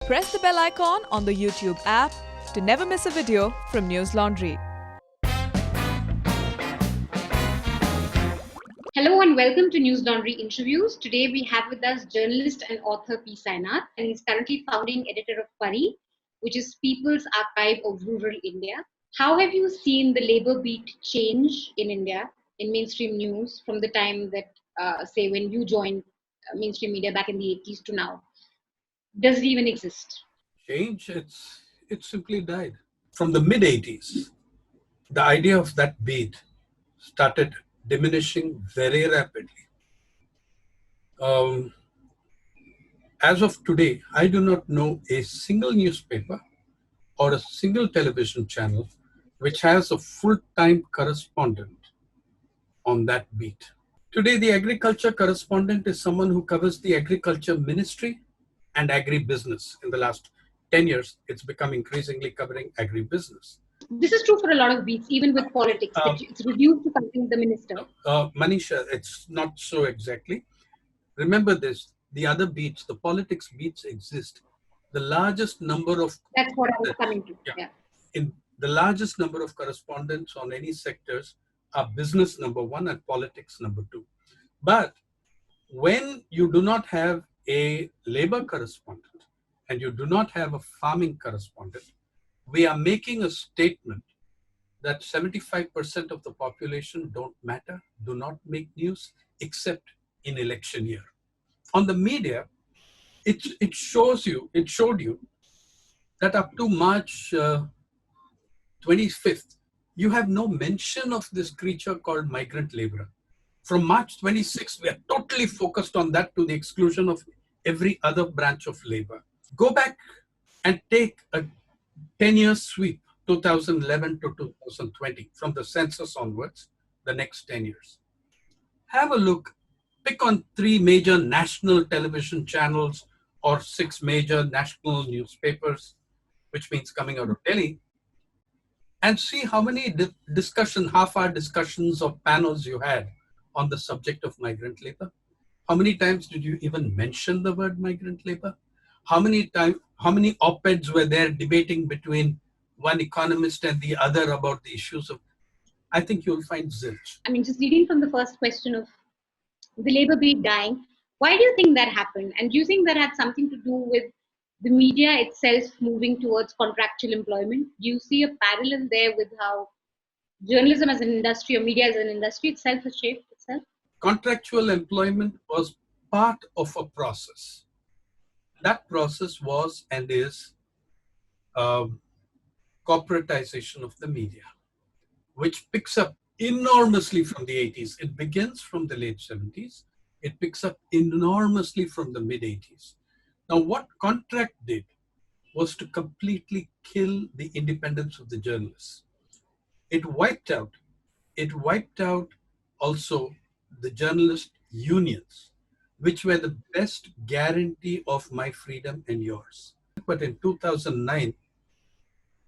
press the bell icon on the YouTube app to never miss a video from Newslaundry. Hello and welcome to Newslaundry Interviews. Today we have with us journalist and author P. Sainath, and he's currently founding editor of PARI, which is People's Archive of Rural India. How have you seen the labor beat change in India in mainstream news from the time that, say, when you joined mainstream media back in the 80s to now? Does it even exist? Change, it simply died. From the mid-80s, the idea of that beat started diminishing very rapidly. As of today, I do not know a single newspaper or a single television channel which has a full-time correspondent on that beat. Today, the agriculture correspondent is someone who covers the agriculture ministry and agribusiness. In the last 10 years, it's become increasingly covering agribusiness. This is true for a lot of beats, even with politics. It's reduced to something the minister. Manisha, it's not so exactly. Remember this, the other beats, the politics beats exist. The largest number of... That's what I was coming to. Yeah. In the largest number of correspondents on any sectors are business number one and politics number two. But when you do not have a labor correspondent and you do not have a farming correspondent, we are making a statement that 75% of the population don't matter, do not make news, except in election year. On the media, it showed you that up to March 25th, you have no mention of this creature called migrant laborer. From March 26th, we are totally focused on that to the exclusion of every other branch of labor. Go back and take a 10-year sweep, 2011 to 2020, from the census onwards, the next 10 years. Have a look, pick on 3 major national television channels or 6 major national newspapers, which means coming out of Delhi, and see how many half-hour discussions or panels you had on the subject of migrant labor. How many times did you even mention the word migrant labor? How many op-eds were there debating between one economist and the other about the issues of... I think you'll find zilch. I mean, just leading from the first question of the labor beat dying, why do you think that happened? And do you think that had something to do with the media itself moving towards contractual employment? Do you see a parallel there with how journalism as an industry or media as an industry itself has shaped itself? Contractual employment was part of a process. That process was and is corporatization of the media, which picks up enormously from the 80s. It begins from the late 70s. It picks up enormously from the mid 80s. Now, what contract did was to completely kill the independence of the journalists. It wiped out also the journalist unions, which were the best guarantee of my freedom and yours. But in 2009,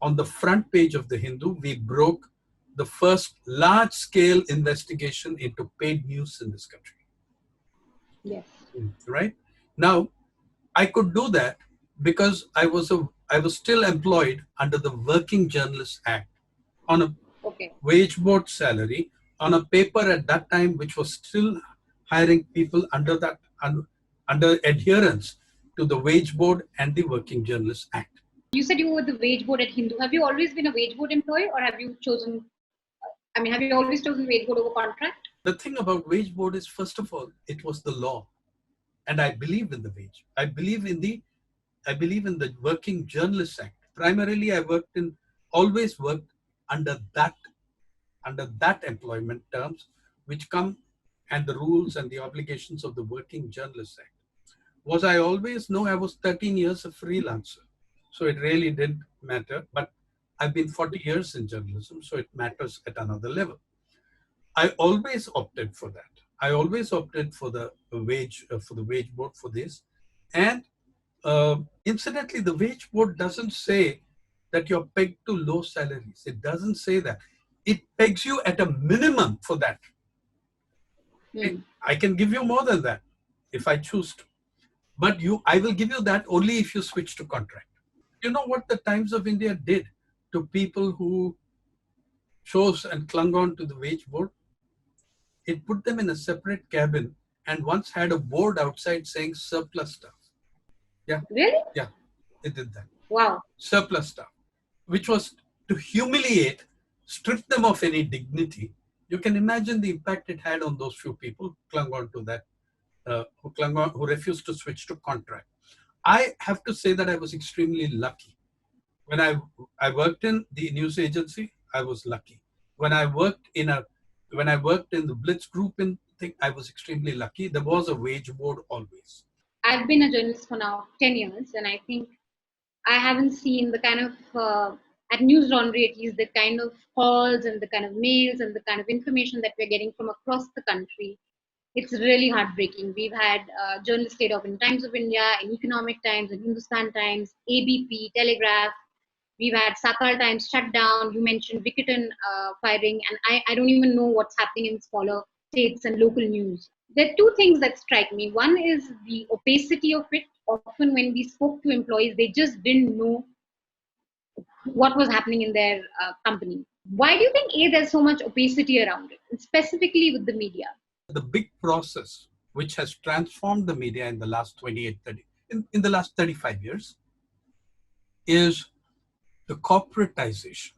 on the front page of the Hindu, we broke the first large-scale investigation into paid news in this country. Yes. Right? Now, I could do that because I was still employed under the Working Journalists Act on a wage board salary on a paper at that time which was still hiring people under adherence to the wage board and the Working Journalists Act. You said you were the wage board at Hindu. Have you always been a wage board employee, or have you always chosen wage board over contract? The thing about wage board is, first of all, it was the law. And I believe in the wage. I believe in the Working Journalists Act. Primarily, I always worked under that employment terms, which come and the rules and the obligations of the Working Journalists Act. Was I always? No, I was 13 years a freelancer. So it really didn't matter. But I've been 40 years in journalism, so it matters at another level. I always opted for that. I always opted for the wage board for this. And incidentally, the wage board doesn't say that you're pegged to low salaries. It doesn't say that. It pegs you at a minimum for that. I can give you more than that if I choose to. But I will give you that only if you switch to contract. You know what the Times of India did to people who chose and clung on to the wage board? It put them in a separate cabin and once had a board outside saying surplus staff. Yeah. Really? Yeah, it did that. Wow. Surplus staff, which was to humiliate, strip them of any dignity. You can imagine the impact it had on those few people who clung on to that, who refused to switch to contract. I have to say that I was extremely lucky. When I worked in the news agency, I was lucky. When I worked in the Blitz group I was extremely lucky. There was a wage board always. I've been a journalist for now 10 years, and I think I haven't seen the kind of, at Newslaundry at least, the kind of calls and the kind of mails and the kind of information that we're getting from across the country. It's really heartbreaking. We've had journalists laid off in Times of India, in Economic Times, in Hindustan Times, ABP, Telegraph. We've had Sakal Times shut down. You mentioned Wickerton firing, and I don't even know what's happening in smaller states and local news. There are two things that strike me. One is the opacity of it. Often when we spoke to employees, they just didn't know what was happening in their company. Why do you think, A, there's so much opacity around it, and specifically with the media? The big process which has transformed the media in the last 30, in the last 35 years is the corporatization.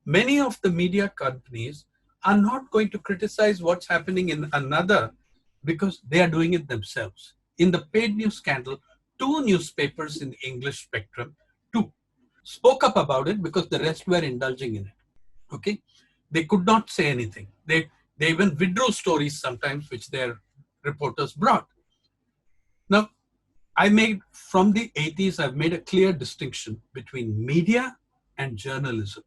Many of the media companies are not going to criticize what's happening in another because they are doing it themselves. In the paid news scandal, 2 newspapers in the English spectrum, 2, spoke up about it because the rest were indulging in it. Okay? They could not say anything. They even withdrew stories sometimes which their reporters brought. Now, from the 80s, I've made a clear distinction between media and journalism.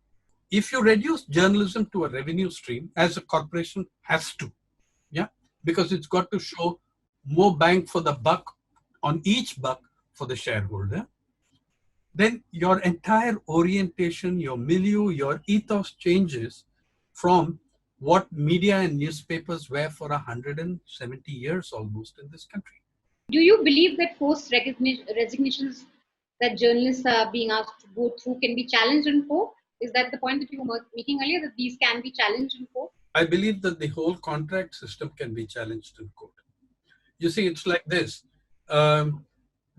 If you reduce journalism to a revenue stream, as a corporation has to, yeah, because it's got to show more bang for the buck on each buck for the shareholder, then your entire orientation, your milieu, your ethos changes from what media and newspapers were for 170 years almost in this country. Do you believe that forced resignations that journalists are being asked to go through can be challenged in court? Is that the point that you were making earlier, that these can be challenged in court? I believe that the whole contract system can be challenged in court. You see, it's like this. There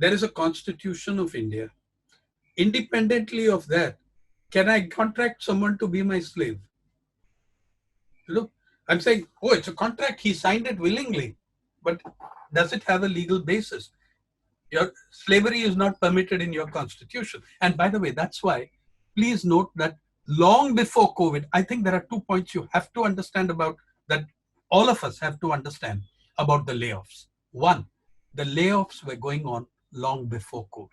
is a constitution of India. Independently of that, can I contract someone to be my slave? Look, I'm saying, oh, it's a contract. He signed it willingly. But does it have a legal basis? Your slavery is not permitted in your constitution. And by the way, that's why, please note that long before COVID, I think there are 2 points you have to understand about that. All of us have to understand about the layoffs. One, the layoffs were going on long before COVID.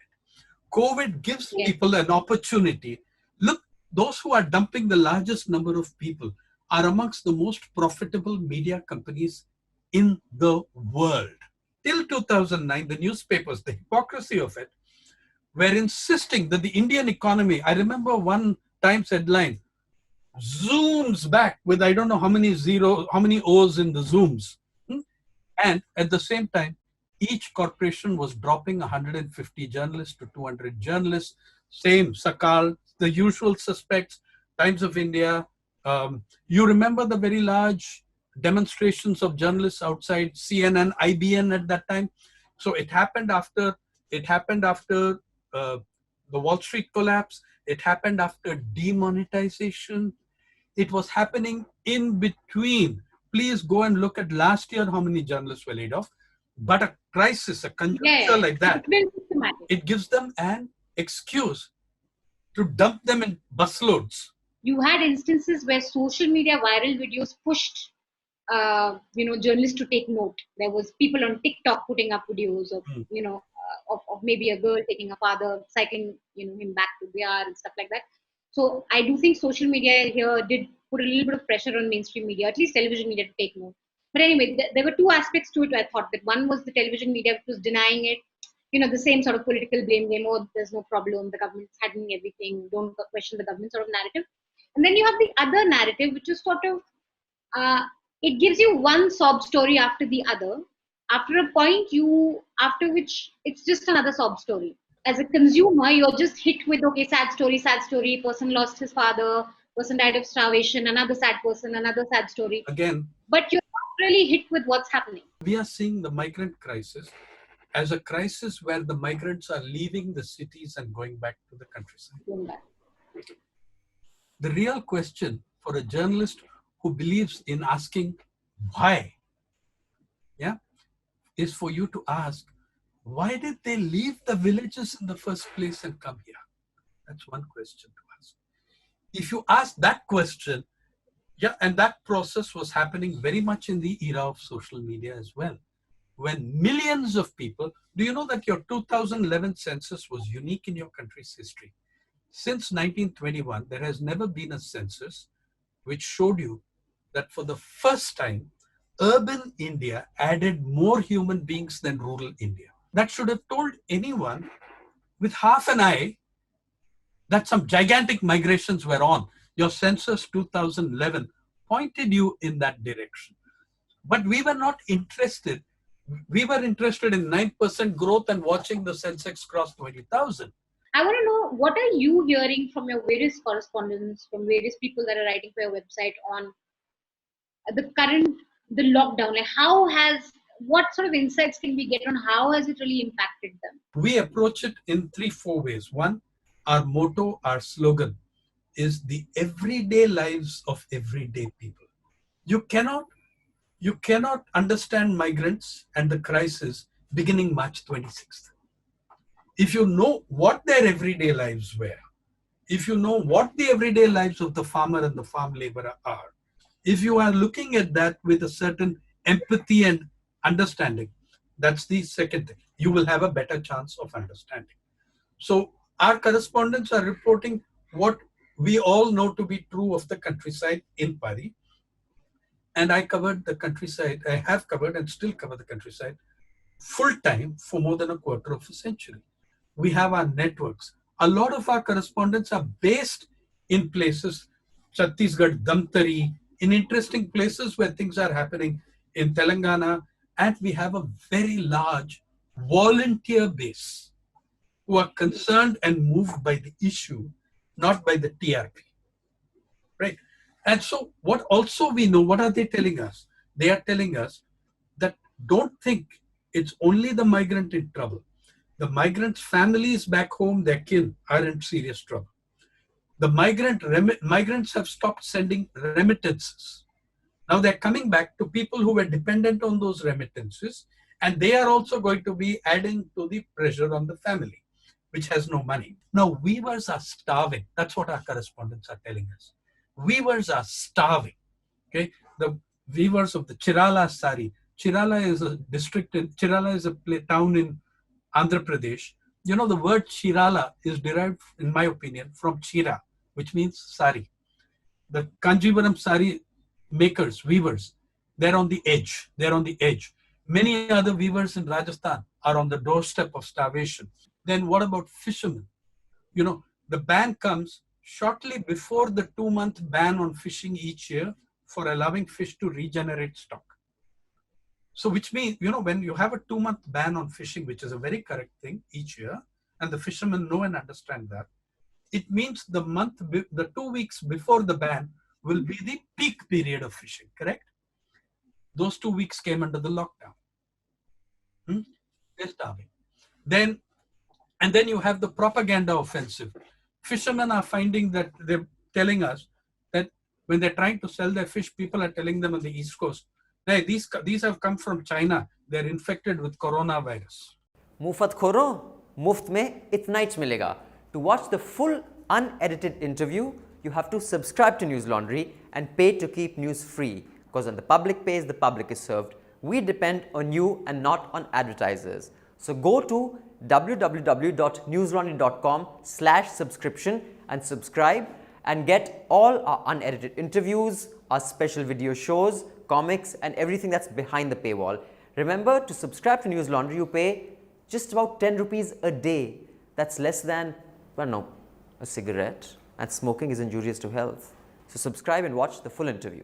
COVID gives people an opportunity. Look, those who are dumping the largest number of people are amongst the most profitable media companies in the world. Till 2009, the newspapers, the hypocrisy of it, were insisting that the Indian economy, I remember one Times headline, zooms back with I don't know how many O's in the zooms. And at the same time, each corporation was dropping 150 journalists to 200 journalists. Same, Sakal, the usual suspects, Times of India. You remember the very large demonstrations of journalists outside CNN, IBN at that time. So it happened after the Wall Street collapse. It happened after demonetization. It was happening in between. Please go and look at last year how many journalists were laid off. But a crisis, a conjuncture like that, it gives them an excuse to dump them in busloads. You had instances where social media viral videos pushed journalists to take note. There was people on TikTok putting up videos of of maybe a girl taking a father, cycling him back to Bihar and stuff like that. So I do think social media here did put a little bit of pressure on mainstream media, at least television media, to take note. But anyway, there were 2 aspects to it. I thought that one was the television media, which was denying it. The same sort of political blame game. Oh, there's no problem. The government's handling everything. Don't question the government sort of narrative. And then you have the other narrative, which is sort of, it gives you one sob story after the other After a point, after which it's just another sob story. As a consumer, you're just hit with, okay, sad story, person lost his father, person died of starvation, another sad person, another sad story. Again, but you're not really hit with what's happening. We are seeing the migrant crisis as a crisis where the migrants are leaving the cities and going back to the countryside. The real question for a journalist who believes in asking why, is for you to ask, why did they leave the villages in the first place and come here? That's one question to ask. If you ask that question, and that process was happening very much in the era of social media as well, when millions of people, do you know that your 2011 census was unique in your country's history? Since 1921, there has never been a census which showed you that for the first time, urban India added more human beings than rural India. That should have told anyone with half an eye that some gigantic migrations were on. Your census 2011 pointed you in that direction. But we were not interested. We were interested in 9% growth and watching the Sensex cross 20,000. I want to know, what are you hearing from your various correspondents, from various people that are writing for your website on the lockdown? Like what sort of insights can we get on how has it really impacted them? We approach it in 3-4 ways. One, our motto, our slogan is the everyday lives of everyday people. You cannot understand migrants and the crisis beginning March 26th. If you know what their everyday lives were, if you know what the everyday lives of the farmer and the farm laborer are, if you are looking at that with a certain empathy and understanding, that's the second thing. You will have a better chance of understanding. So our correspondents are reporting what we all know to be true of the countryside in PARI. And I covered the countryside, I have covered and still cover the countryside full time for more than a quarter of a century. We have our networks. A lot of our correspondents are based in places, Chhattisgarh, Damtari, in interesting places where things are happening in Telangana. And we have a very large volunteer base who are concerned and moved by the issue, not by the TRP. Right? And so what also we know, what are they telling us? They are telling us that don't think it's only the migrant in trouble. The migrant's families back home, their kin are in serious trouble. The migrants have stopped sending remittances. Now they're coming back to people who were dependent on those remittances, and they are also going to be adding to the pressure on the family, which has no money. Now weavers are starving. That's what our correspondents are telling us. Weavers are starving. Okay, the weavers of the Chirala sari. Chirala is a district Chirala is a town in Andhra Pradesh. You know, the word Chirala is derived, in my opinion, from Chira, which means sari. The Kanjivaram sari makers, weavers, they're on the edge. They're on the edge. Many other weavers in Rajasthan are on the doorstep of starvation. Then what about fishermen? You know, the ban comes shortly before the 2-month ban on fishing each year for allowing fish to regenerate stock. So which means, you know, when you have a 2-month ban on fishing, which is a very correct thing each year, and the fishermen know and understand that, it means the 2 weeks before the ban will be the peak period of fishing, correct? Those 2 weeks came under the lockdown. They're starving. Then you have the propaganda offensive. Fishermen are finding that they're telling us that when they're trying to sell their fish, people are telling them on the East Coast, hey, these have come from China. They're infected with coronavirus. मुफ्त खोरो, मुफ्त में इतना ही मिलेगा. To watch the full unedited interview, you have to subscribe to Newslaundry and pay to keep news free. Because when the public pays, the public is served. We depend on you and not on advertisers. So go to www.newslaundry.com/subscription and subscribe and get all our unedited interviews, our special video shows, comics and everything that's behind the paywall. Remember, to subscribe to Newslaundry, you pay just about 10 rupees a day. That's less than, well, no, a cigarette, and smoking is injurious to health. So subscribe and watch the full interview.